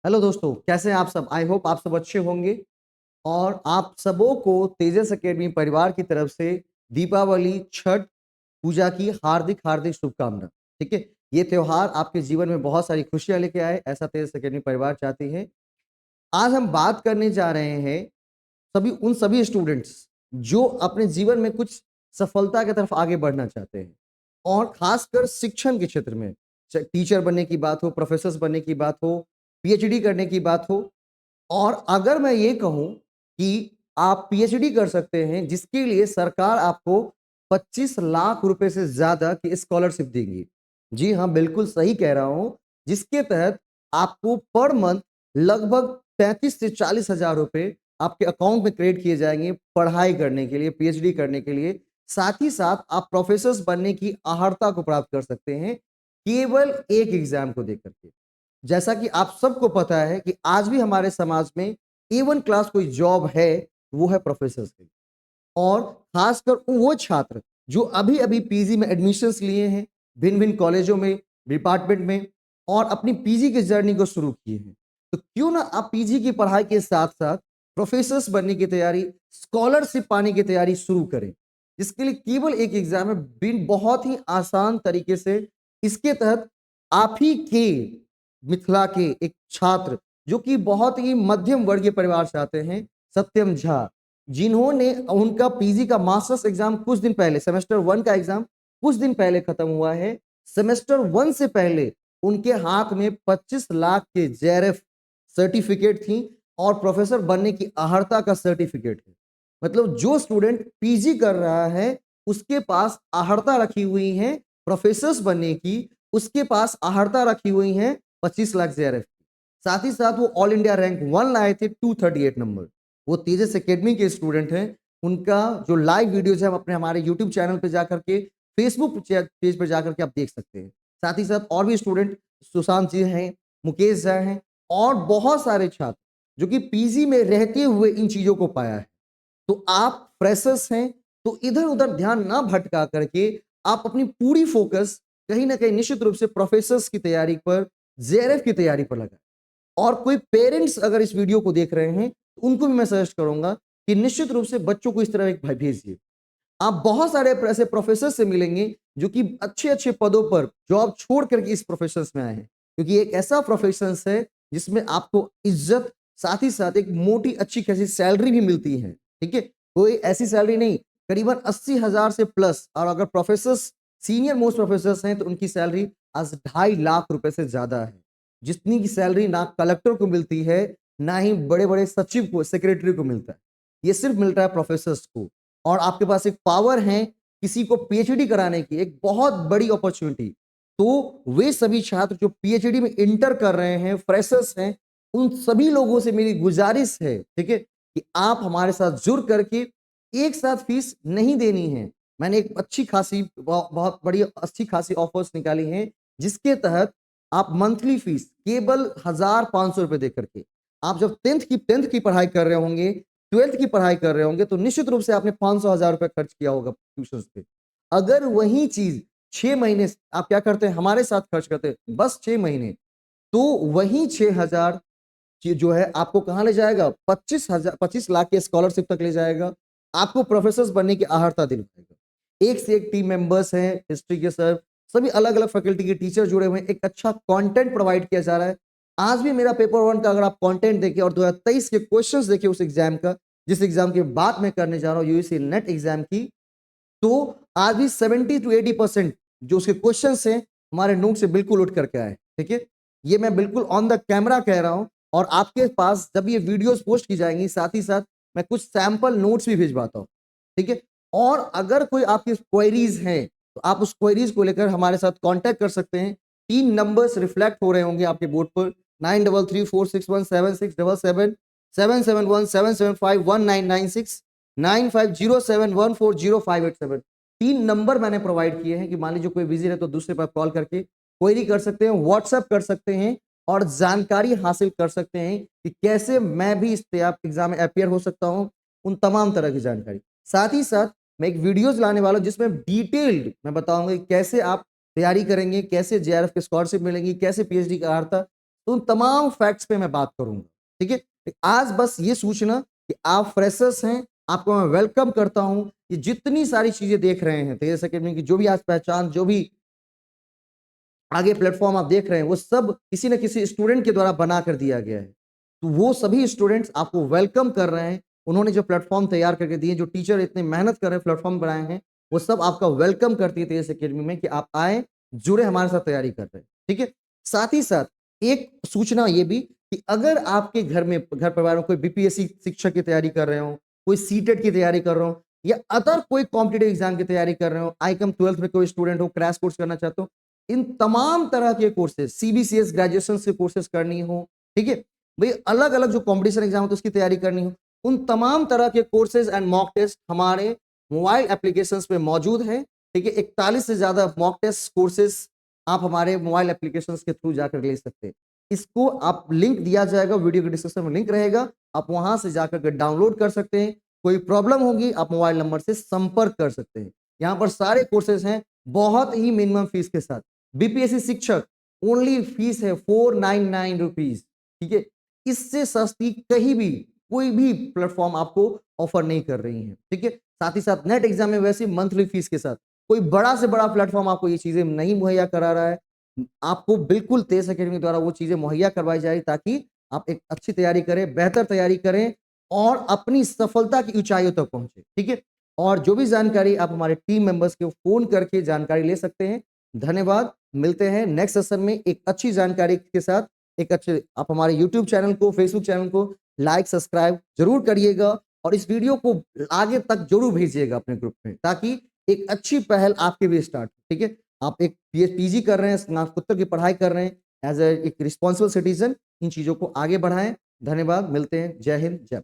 Hello दोस्तों, कैसे हैं आप सब? आई होप आप सब अच्छे होंगे और आप सबों को तेजस एकेडमी परिवार की तरफ से दीपावली, छठ पूजा की हार्दिक हार्दिक शुभकामना। ठीक है, ये त्योहार आपके जीवन में बहुत सारी खुशियां लेके आए, ऐसा तेजस एकेडमी परिवार चाहती है। आज हम बात करने जा रहे हैं सभी स्टूडेंट्स जो अपने जीवन में कुछ सफलता की तरफ आगे बढ़ना चाहते हैं और खासकर शिक्षण के क्षेत्र में, चाहे टीचर बनने की बात हो, प्रोफेसर बनने की बात हो, पीएचडी करने की बात हो। और अगर मैं ये कहूं कि आप पीएचडी कर सकते हैं जिसके लिए सरकार आपको 25 लाख रुपए से ज्यादा की स्कॉलरशिप देगी। जी हाँ, बिल्कुल सही कह रहा हूं। जिसके तहत आपको पर मंथ लगभग 35 से 40 हजार रुपए आपके अकाउंट में क्रेडिट किए जाएंगे पढ़ाई करने के लिए, पीएचडी करने के लिए। साथ ही साथ आप प्रोफेसर बनने की अर्हता को प्राप्त कर सकते हैं केवल एक एग्जाम को देकर के। जैसा कि आप सबको पता है कि आज भी हमारे समाज में A1 क्लास कोई जॉब है, वो है प्रोफेसर की। और खासकर वो छात्र जो अभी अभी पीजी में एडमिशंस लिए हैं भिन्न भिन्न कॉलेजों में, डिपार्टमेंट में, और अपनी पीजी की जर्नी को शुरू किए हैं, तो क्यों ना आप पीजी की पढ़ाई के साथ साथ प्रोफेसर्स बनने की तैयारी, स्कॉलरशिप पाने की तैयारी शुरू करें। इसके लिए केवल एक एग्जाम है, बहुत ही आसान तरीके से। इसके तहत आप ही के मिथिला के एक छात्र जो कि बहुत ही मध्यम वर्गीय परिवार से आते हैं, सत्यम झा, जिन्होंने उनका पीजी का मास्टर्स एग्जाम कुछ दिन पहले, सेमेस्टर 1 का एग्जाम कुछ दिन पहले खत्म हुआ है। सेमेस्टर 1 से पहले उनके हाथ में 25 लाख के जेआरएफ सर्टिफिकेट थी और प्रोफेसर बनने की अर्हता का सर्टिफिकेट है। मतलब जो स्टूडेंट पीजी कर रहा है उसके पास अर्हता रखी हुई है प्रोफेसर्स बनने की, उसके पास अर्हता रखी हुई है 25 लाख जेआरएफ की। साथ ही साथ वो ऑल इंडिया रैंक 1 लाए थे, 238 नंबर। वो तेजस एकेडमी के स्टूडेंट हैं। उनका जो लाइव वीडियोज है हम अपने हमारे यूट्यूब चैनल पे जाकर के, फेसबुक पेज पर जाकर के आप देख सकते हैं। साथ ही साथ और भी स्टूडेंट, सुशांत जी हैं, मुकेश झा हैं, और बहुत सारे छात्र जो कि पीजी में रहते हुए इन चीजों को पाया है। तो आप फ्रेशर्स हैं, तो इधर उधर ध्यान ना भटका करके आप अपनी पूरी फोकस कहीं ना कहीं निश्चित रूप से प्रोफेसर्स की तैयारी पर, जेआरएफ की तैयारी पर लगाएं। और कोई पेरेंट्स अगर इस वीडियो को देख रहे हैं तो उनको भी मैं सजेस्ट करूंगा कि निश्चित रूप से बच्चों को इस तरह एक भाई भेजिए। आप बहुत सारे ऐसे प्रोफेसर से मिलेंगे जो कि अच्छे अच्छे पदों पर जॉब छोड़ करके इस प्रोफेशन में आए हैं, क्योंकि एक ऐसा प्रोफेशन है जिसमें आपको इज्जत, साथ ही साथ एक मोटी अच्छी खासी सैलरी भी मिलती है। ठीक है, कोई ऐसी सैलरी नहीं, करीबन 80 हजार से प्लस। और अगर प्रोफेसर, सीनियर मोस्ट प्रोफेसर हैं, तो उनकी सैलरी आज 2.5 लाख रुपए से ज्यादा है। जितनी की सैलरी ना कलेक्टर को मिलती है, ना ही बड़े बड़े सचिव को, सेक्रेटरी को मिलता है। ये सिर्फ मिलता है प्रोफेसर्स को। और आपके पास एक पावर है किसी को पीएचडी कराने की, एक बहुत बड़ी अपॉर्चुनिटी। तो वे सभी छात्र जो पीएचडी में इंटर कर रहे हैं, फ्रेशर्स हैं, उन सभी लोगों से मेरी गुजारिश है, ठीक है, कि आप हमारे साथ जुड़ करके एक साथ फीस नहीं देनी है। मैंने एक अच्छी खासी, बहुत बड़ी अच्छी खासी ऑफर्स निकाली हैं, जिसके तहत आप मंथली फीस केवल 1,500 रुपए दे करके, आप जब टेंथ की पढ़ाई कर रहे होंगे, 12th की पढ़ाई कर रहे होंगे, तो निश्चित रूप से आपने 500,000 रुपए खर्च किया होगा ट्यूशन पे। अगर वही चीज 6 महीने आप क्या करते हैं, हमारे साथ खर्च करते हैं बस 6 महीने, तो वही 6,000 जो है आपको कहां ले जाएगा, 25 लाख के स्कॉलरशिप तक ले जाएगा। आपको प्रोफेसर बनने की अर्हता दिलवाएगा। एक से एक टीम मेंबर्स हैं, हिस्ट्री के सर, सभी अलग अलग फैकल्टी के टीचर जुड़े हुए हैं। एक अच्छा कंटेंट प्रोवाइड किया जा रहा है। आज भी मेरा पेपर 1 का अगर आप कंटेंट देखिए और 2023 के क्वेश्चंस देखिए उस एग्जाम का, जिस एग्जाम की बात मैं करने जा रहा हूं, यूजीसी नेट एग्जाम की, तो आज भी 70 to 80% जो उसके क्वेश्चंस हैं हमारे नोट से बिल्कुल उठ करके आए। ठीक है, ये मैं बिल्कुल ऑन द कैमरा कह रहा हूं। और आपके पास जब ये वीडियोस पोस्ट की जाएंगी, साथ ही साथ मैं कुछ सैंपल नोट्स भी भिजवाता हूं। ठीक है, और अगर कोई आपकी क्वेरीज हैं तो आप उस क्वेरीज को लेकर हमारे साथ कांटेक्ट कर सकते हैं। 3 नंबर्स रिफ्लेक्ट हो रहे होंगे आपके बोर्ड पर, 9334617677, 7717751996, 9507140587। 3 नंबर मैंने प्रोवाइड किए हैं कि मान लीजिए कोई बिजी है तो दूसरे पर कॉल करके क्वेरी कर सकते हैं, व्हाट्सएप कर सकते हैं, और जानकारी हासिल कर सकते हैं कि कैसे मैं भी इस एग्जाम में अपियर हो सकता हूं, उन तमाम तरह की जानकारी। साथ ही साथ मैं एक वीडियोस लाने वाला हूं जिसमें डिटेल्ड मैं बताऊंगा कि कैसे आप तैयारी करेंगे, कैसे जेआरएफ की स्कॉलरशिप मिलेंगी, कैसे पीएचडी का अर्हता, तो उन तमाम फैक्ट्स पे मैं बात करूंगा। ठीक है, आज बस ये सूचना कि आप फ्रेशर्स हैं, आपको मैं वेलकम करता हूं। ये जितनी सारी चीजें देख रहे हैं तेजस एकेडमी की, जो भी आज पहचान, जो भी आगे प्लेटफॉर्म आप देख रहे हैं, वो सब किसी न किसी स्टूडेंट के द्वारा बना कर दिया गया है। तो वो सभी स्टूडेंट्स आपको वेलकम कर रहे हैं। उन्होंने जो प्लेटफॉर्म तैयार करके दिए, जो टीचर इतनी मेहनत कर रहे हैं प्लेटफॉर्म बनाए हैं, वो सब आपका वेलकम करती है तेजस एकेडमी में कि आप आए, जुड़े, हमारे साथ तैयारी कर रहे हैं। ठीक है, साथ ही साथ एक सूचना ये भी कि अगर आपके घर में, घर परिवार में कोई बीपीएससी शिक्षक की तैयारी कर रहे हो, कोई सीटेट की तैयारी कर रहे हो, या अदर कोई कॉम्पिटेटिव एग्जाम की तैयारी कर रहे हो, आईकम 12th में कोई स्टूडेंट हो, क्रैश कोर्स करना चाहते हो, इन तमाम तरह के कोर्सेज, सीबीसीएस ग्रेजुएशन के कोर्सेज करनी हो, ठीक है भाई, अलग अलग जो कंपटीशन एग्जाम होते हैं उसकी तैयारी करनी हो, उन तमाम तरह के कोर्सेज एंड मॉक टेस्ट हमारे मोबाइल एप्लीकेशंस पे मौजूद है। ठीक है, 41 से ज्यादा मॉक टेस्ट कोर्सेज आप हमारे मोबाइल एप्लीकेशंस के थ्रू जाकर ले सकते हैं। इसको आप लिंक दिया जाएगा, वीडियो के डिस्क्रिप्शन में लिंक रहेगा, आप वहां से जाकर के डाउनलोड कर सकते हैं। कोई प्रॉब्लम होगी आप मोबाइल नंबर से संपर्क कर सकते हैं। यहाँ पर सारे कोर्सेज हैं बहुत ही मिनिमम फीस के साथ। बीपीएससी शिक्षक ओनली फीस है 499 रुपीज। ठीक है, इससे सस्ती कहीं भी कोई भी प्लेटफॉर्म आपको ऑफर नहीं कर रही है। ठीक है, साथ ही साथ नेट एग्जाम में वैसे मंथली फीस के साथ कोई बड़ा से बड़ा प्लेटफॉर्म आपको ये चीजें नहीं मुहैया करा रहा है। आपको बिल्कुल तेज अकेडमी द्वारा वो चीजें मुहैया करवाई जाए ताकि आप एक अच्छी तैयारी करें, बेहतर तैयारी करें और अपनी सफलता की ऊंचाइयों तक पहुंचे। ठीक है, और जो भी जानकारी आप हमारे टीम मेंबर्स के फोन करके जानकारी ले सकते हैं। धन्यवाद, मिलते हैं नेक्स्ट सेशन में एक अच्छी जानकारी के साथ। एक अच्छे, आप हमारे यूट्यूब चैनल को, फेसबुक चैनल को लाइक सब्सक्राइब जरूर करिएगा और इस वीडियो को आगे तक जरूर भेजिएगा अपने ग्रुप में, ताकि एक अच्छी पहल आपके भी स्टार्ट हो। ठीक है, आप एक पीजी कर रहे हैं, स्नातकोत्तर की पढ़ाई कर रहे हैं, एज ए एक रिस्पॉन्सिबल सिटीजन इन चीजों को आगे बढ़ाएं। धन्यवाद, मिलते हैं। जय हिंद, जय